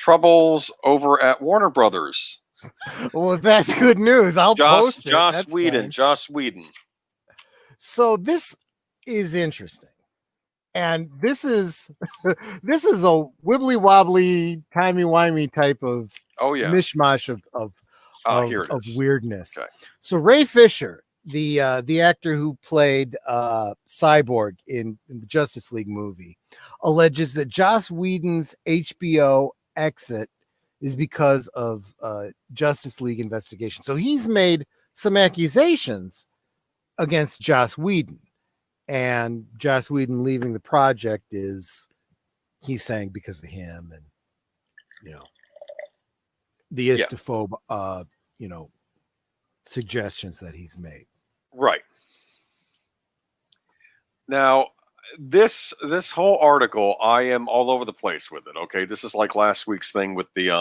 troubles over at Warner Brothers. Well, that's good news. I'll post it. Joss Whedon. Joss Whedon. So this is interesting. And this is this is a wibbly wobbly, timey wimey type of mishmash of weirdness. Okay. So Ray Fisher, the actor who played Cyborg in the Justice League movie, alleges that Joss Whedon's HBO exit is because of Justice League investigation. So he's made some accusations against Joss Whedon. And Joss Whedon leaving the project is, he's saying, because of him, and the istophobe suggestions that he's made. Right. Now, this whole article, I am all over the place with it. Okay, this is like last week's thing with the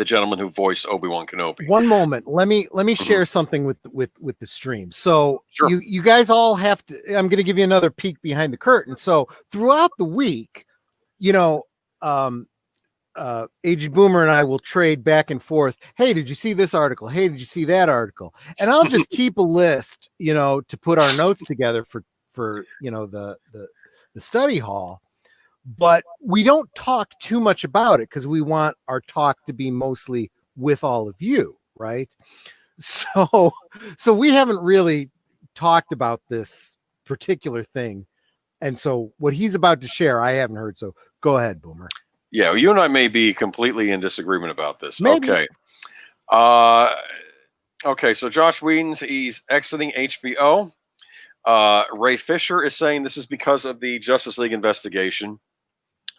gentleman who voiced Obi-Wan Kenobi. One moment, let me share something with the stream. So you guys all have to. I'm going to give you another peek behind the curtain. So throughout the week, Aged Boomer and I will trade back and forth. Hey, did you see this article? Hey, did you see that article? And I'll just keep a list, to put our notes together for the study hall. But we don't talk too much about it because we want our talk to be mostly with all of you, right? So we haven't really talked about this particular thing. And so what he's about to share, I haven't heard. So go ahead, Boomer. Yeah, you and I may be completely in disagreement about this. Maybe. Okay. Okay, so Joss Whedon's, he's exiting HBO. Ray Fisher is saying this is because of the Justice League investigation.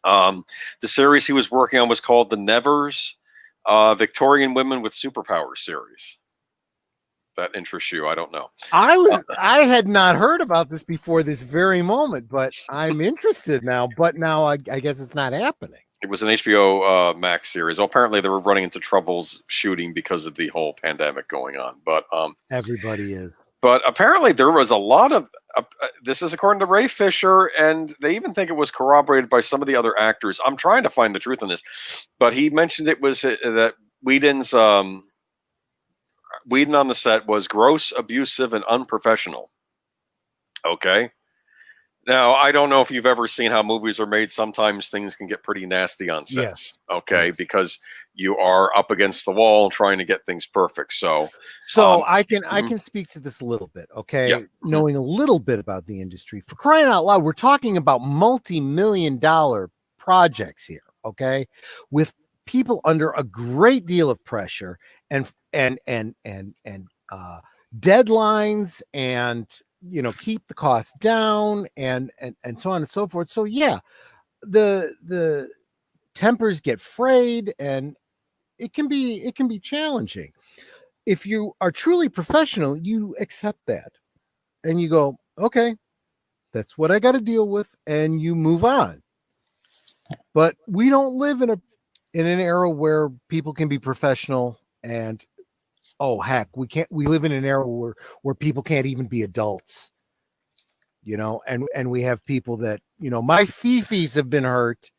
The series he was working on was called The Nevers, Victorian Women with Superpowers series. That interests you? I don't know. I had not heard about this before this very moment, but I'm interested now. But now I guess it's not happening. It was an HBO Max series. Well, apparently they were running into troubles shooting because of the whole pandemic going on. But everybody is. But apparently there was a lot of this is according to Ray Fisher, and they even think it was corroborated by some of the other actors. I'm trying to find the truth in this, but he mentioned it was that Whedon's Whedon on the set was gross, abusive, and unprofessional. Okay. Now, I don't know if you've ever seen how movies are made. Sometimes things can get pretty nasty on sets. Yes. Okay. Yes. Because you are up against the wall trying to get things perfect. So I can speak to this a little bit. Okay. Yeah. Knowing a little bit about the industry, for crying out loud, we're talking about multi-million-dollar projects here. Okay. With people under a great deal of pressure and deadlines and, keep the costs down and so on and so forth. So yeah, the tempers get frayed and it can be challenging. If you are truly professional, you accept that and you go, okay, that's what I got to deal with, and you move on. But we don't live in an era where people can be professional and we live in an era where people can't even be adults, and we have people that, my fifis have been hurt.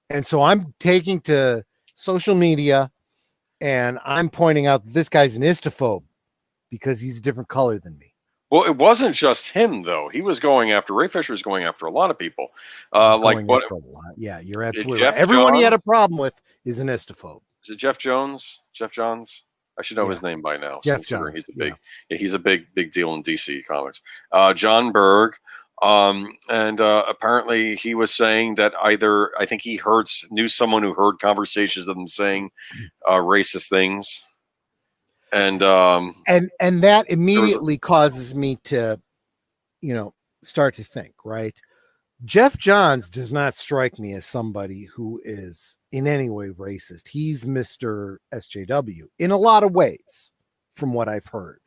And so I'm taking to social media and I'm pointing out that this guy's an istophobe because he's a different color than me. Well, it wasn't just him, though. Ray Fisher's going after a lot of people. Yeah, you're absolutely right. Everyone he had a problem with is an istophobe. Is it Jeff Jones? Jeff Johns? I should know his name by now. Jeff Johns. He's a big deal in DC Comics. John Berg, and apparently he was saying that I think he knew someone who heard conversations of them saying racist things, and that immediately causes me to, start to think, right? Jeff Johns does not strike me as somebody who is in any way racist. He's Mr. SJW in a lot of ways, from what I've heard.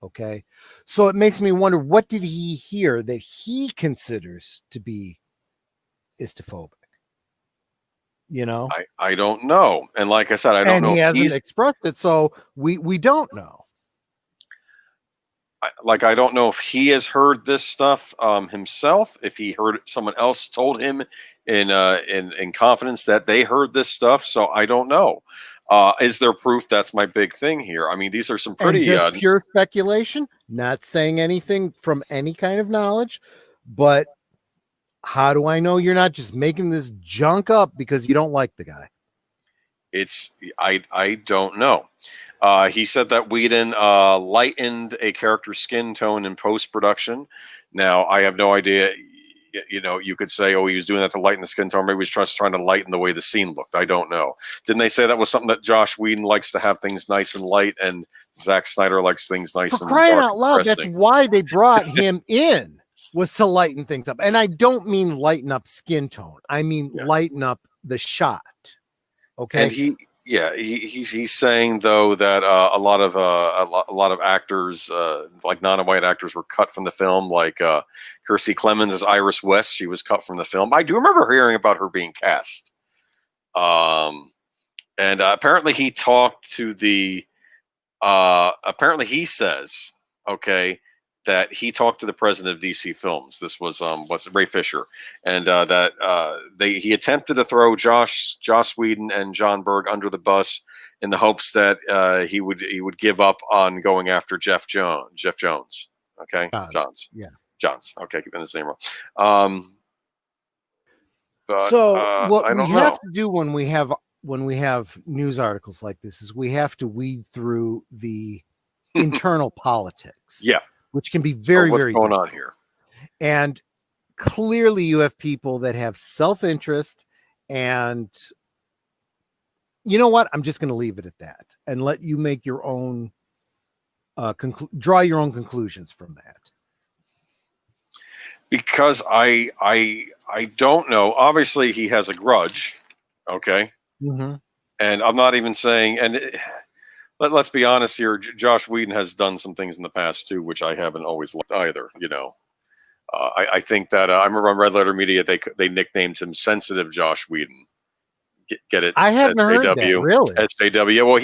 Okay. So it makes me wonder, what did he hear that he considers to be istophobic? I don't know. And like I said, I don't know. And he hasn't expressed it. So we don't know. I don't know if he has heard this stuff himself, if he heard someone else told him in confidence that they heard this stuff. So I don't know. Is there proof? That's my big thing here. I mean, these are some And pretty just pure speculation, not saying anything from any kind of knowledge, but how do I know you're not just making this junk up because you don't like the guy? I don't know. He said that Whedon lightened a character's skin tone in post production. Now I have no idea. You know, you could say, "Oh, he was doing that to lighten the skin tone." Maybe he was just trying to lighten the way the scene looked. I don't know. Didn't they say that was something that Josh Whedon likes to have things nice and light, and Zack Snyder likes things nice For and crying dark out loud, and that's depressing? why they brought him in, was to lighten things up. And I don't mean lighten up skin tone. I mean Yeah. lighten up the shot. Okay. And he's saying though that a lot of actors, like non-white actors, were cut from the film. Like Kirstie Clemens as Iris West, she was cut from the film. I do remember hearing about her being cast. And apparently he talked to the. Apparently he says, okay, that he talked to the president of DC Films. This was Ray Fisher, and that he attempted to throw Joss Whedon and John Berg under the bus in the hopes that he would give up on going after Jeff Jones. Okay, Johns. Yeah. Johns. Okay, keeping the same role. But So what I we don't have know. to do when we have news articles like this is we have to weed through the internal politics. Yeah. Which can be very, so what's very going difficult. on here? And clearly you have people that have self-interest, and you know what? I'm just going to leave it at that and let you make your own draw your own conclusions from that. Because I don't know. Obviously, he has a grudge. Okay. Mm-hmm. And I'm not even saying, and let's be honest here, Josh Whedon has done some things in the past too, which I haven't always liked either. You know, I think that I remember on Red Letter Media they nicknamed him Sensitive Josh Whedon. Get it? I haven't heard that, really. SJW. Well,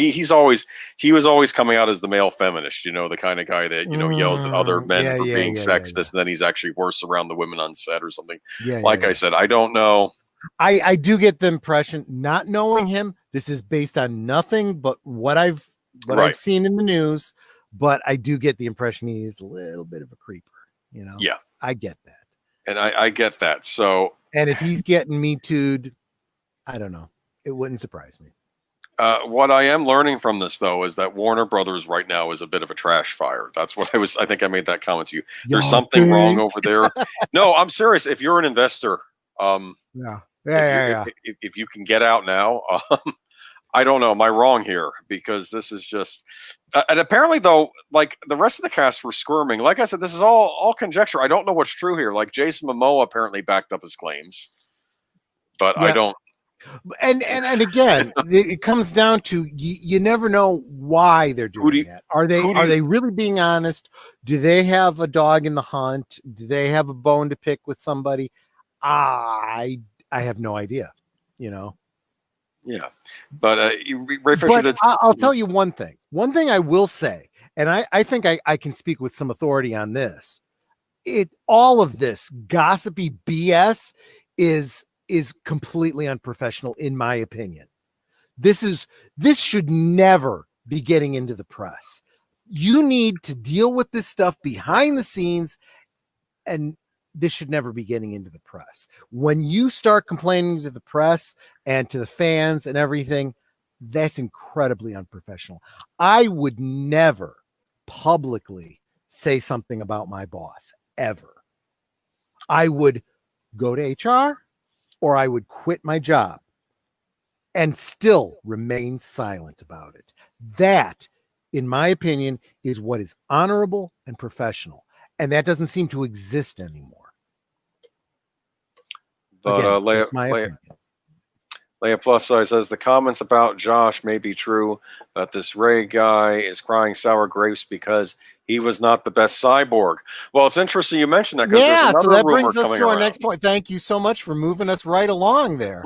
he was always coming out as the male feminist. You know, the kind of guy that yells at other men for being sexist, and then he's actually worse around the women on set or something. I said, I don't know. I do get the impression, not knowing him, this is based on nothing but what I've seen in the news, but I do get the impression he is a little bit of a creeper, you know? Yeah. I get that. And I get that. So, and if he's getting Me Too'd, I don't know. It wouldn't surprise me. What I am learning from this, though, is that Warner Brothers right now is a bit of a trash fire. That's what I think I made that comment to you. There's something wrong over there. No, I'm serious. If you're an investor, if you can get out now, I don't know. Am I wrong here? Because this is just, and apparently though, like the rest of the cast were squirming. Like I said, this is all conjecture. I don't know what's true here. Like Jason Momoa apparently backed up his claims, but I don't. And again, it comes down to you never know why they're doing that. Are they really being honest? Do they have a dog in the hunt? Do they have a bone to pick with somebody? I have no idea. You know. Yeah, but Ray Fisher did. I'll tell you one thing. One thing I will say, and I think I can speak with some authority on this. All of this gossipy BS is completely unprofessional, in my opinion. This should never be getting into the press. You need to deal with this stuff behind the scenes, and this should never be getting into the press. When you start complaining to the press and to the fans and everything, that's incredibly unprofessional. I would never publicly say something about my boss, ever. I would go to HR, or I would quit my job and still remain silent about it. That, in my opinion, is what is honorable and professional. And that doesn't seem to exist anymore. But again, Leia Plus Size says the comments about Josh may be true, but this Ray guy is crying sour grapes because he was not the best Cyborg. Well, it's interesting you mentioned that. Yeah, so that brings us to our next point. Thank you so much for moving us right along there.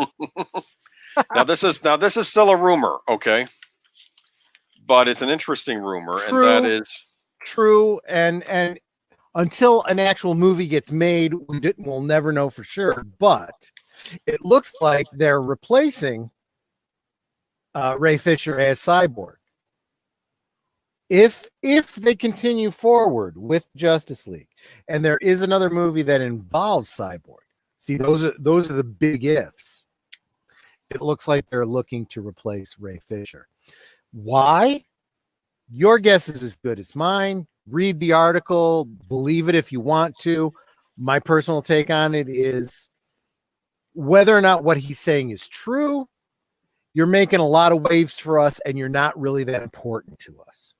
Now this is still a rumor, okay? But it's an interesting rumor, and that is true, and until an actual movie gets made, we'll never know for sure. But it looks like they're replacing Ray Fisher as Cyborg. If they continue forward with Justice League, and there is another movie that involves Cyborg, see, those are the big ifs. It looks like they're looking to replace Ray Fisher. Why? Your guess is as good as mine. Read the article, believe it if you want to. My personal take on it is whether or not what he's saying is true, you're making a lot of waves for us and you're not really that important to us.